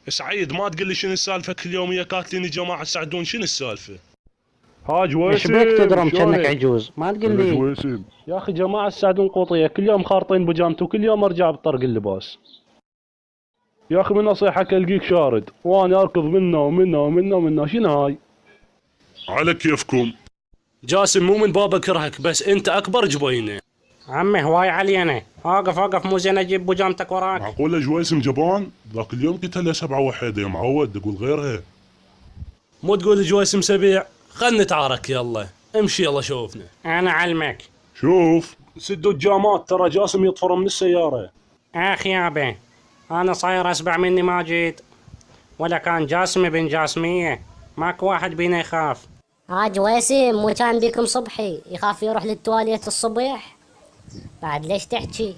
سعيد ما تقول لي شنو السالفه؟ كل يوم يا كاتلين الجماعه سعدون، شنو السالفه؟ حاج ايش ويسم بك تدرم شلونك؟ كأنك عجوز؟ ما تقول حاج لي. ويسم يا اخي جماعه السعدون قوطيه كل يوم خارطين بجامته وكل يوم ارجع بطرق اللباس. يا اخي من نصيحك القيك شارد وانا اركض منه ومنه ومنه ومنه، شنو هاي؟ على كيفكم. جاسم مو من باب اكرهك، بس انت اكبر جبينه. عمي هواي علينا، اوقف مو زين اجيب بجامتك وراك. معقوله جويسم جبان؟ ذاك اليوم قلت له 7 وحيده يا معود، تقول غيرها. مو تقول جواسم سبيع، خلنا نتعارك يلا. امشي يلا شوفنا. انا علمك. شوف سدوا الجامات ترى جاسم يطفر من السياره. اخ يابا، انا صاير اسبع مني ما جيت، ولا كان جاسم بن جاسميه، ماكو واحد بينا يخاف. حاج ويسم مو كان بيكم صبحي يخاف يروح للتواليت الصبح؟ بعد ليش تحكي؟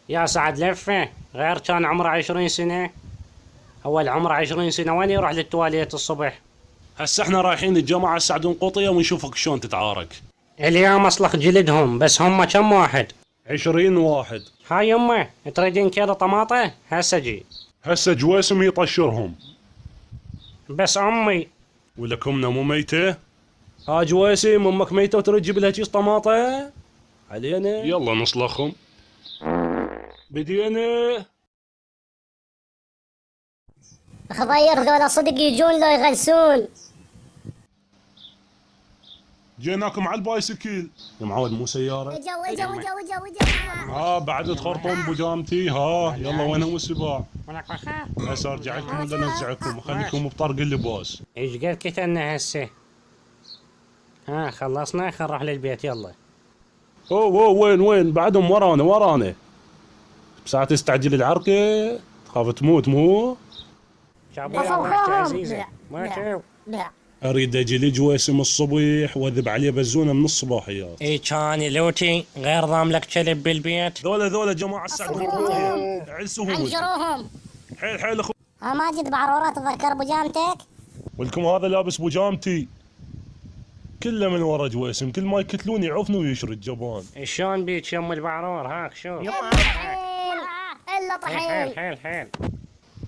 يا سعد لفه، غير كان عمره 20 سنة. هو العمر 20 سنة وين يروح للتواليت الصبح؟ هسه احنا رايحين الجماعه السعدون قوطيه ونشوفك شلون تتعارك. اليوم اصلخ جلدهم، بس هم كم واحد؟ 20 واحد. هاي يمه، تريدين كيلو طماطة؟ هسه جي. هسه جويسم يطشرهم. بس امي. ولكمنا مو ميته؟ ها جواسم امك ميته وترد تجيب لها كيس طماطه؟ علينا. يلا نصلخهم. بدينا. خضير ذولا صدق يجون لو يغلسون. جيناكم على البايسكل. يا معود مو سياره. ها بعد تخرطون بجامتي. ها يلا وينهم السباع؟ هسه ارجع لكم ولا نرجعكم وخليكم بطرق اللباس. ايش قد كتلنا هسه؟ ها خلصنا، خل نروح للبيت يلا. اوه وين بعدهم ورانا. بساعة تستعجل العركة تخاف تموت مو؟ شابويا مرتي عزيزة ما لا اريد اجي لي جويسم الصبح واذب عليه بزونه من الصباحيات. اي كان لوتي غير ضام لك كلب بالبيت. ذولا جماعة السعدون عسوهم انشروهم. حيل اخو. ها ماجد بعرورة تذكر بجامتك؟ ولكم هذا لابس بجامتي كله من ورا جويسم، كل ما يكتلون يعفنوا ويشرد جبان. شلون بيك يم البعرور؟ هاك شوف. الا طحين. حيل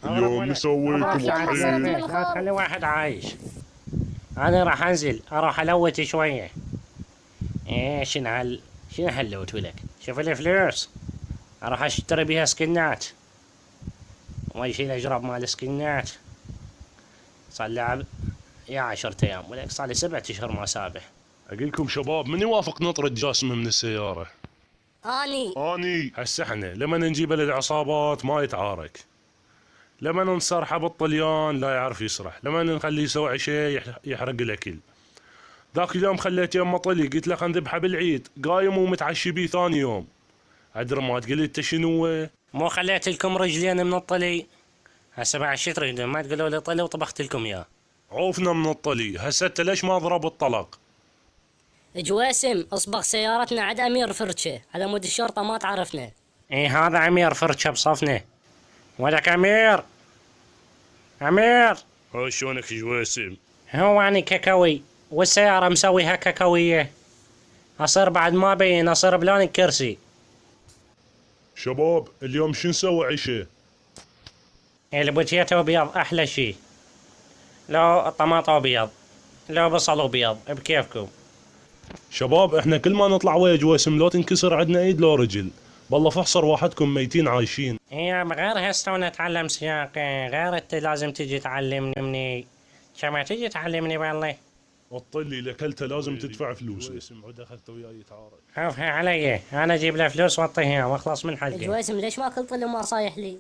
اليوم نسويكم طحين. لا تخلي واحد عايش. انا راح انزل اروح الوت شويه. ايه شنو هاللوت ولك؟ شوف الفلوس اروح اشتري بيها سكنات، ويشيل اجرب مال سكنات. صار لعب يا 10 ايام ولك، صار لي 7 اشهر ما سابح. اقول لكم شباب، من يوافق نطرد جاسم من السياره؟ اني. هسه احنا لما نجيبه للعصابات ما يتعارك، لما نصرحه بالطليان لا يعرف يسرح، لما نخليه يسوي عشاء يحرق الاكل. ذاك اليوم خليت يمه طلي، قلت له خلينا نذبحه بالعيد، قايم ومتعشي بيه ثاني يوم. ادري ما تقول لي انت شنو؟ مو خليت لكم رجلين من الطلي؟ هسه بعد شو تريدون؟ ما تقولوا لي طلي وطبخت لكم اياه. عوفنا من الطلي، هسه انت ليش ما ضرب الطلق؟ جواسم اصبغ سيارتنا عد امير فرشه، على مود الشرطه ما تعرفنا. اي هذا عمير فرشه بصفنا. ولك امير ها شلونك جواسم؟ هو اني كاكاوي والسيارة مسويها كاكاوية، اصير بعد ما بين اصير بلون الكرسي. شباب اليوم شو نسوي عشاء؟ البوتيتو ابيض احلى شي، لو الطماطة ابيض، لو بصل ابيض، بكيفكم. شباب احنا كل ما نطلع ويا جواسم لو تنكسر عندنا ايد لو رجل، بالله فحصر واحدكم ميتين عايشين. يا غير هسه نتعلم سياقة، غير انت لازم تجي تعلمني مني، كما تجي تعلمني بالله. الطلي اللي اكلته لازم تدفع فلوسه. جواسم عود اخذته وياي يتعارك. عوفها علي، انا اجيب له فلوس واعطيها واخلص من حلقي. جواسم ليش ما كل طلي ما صايح لي؟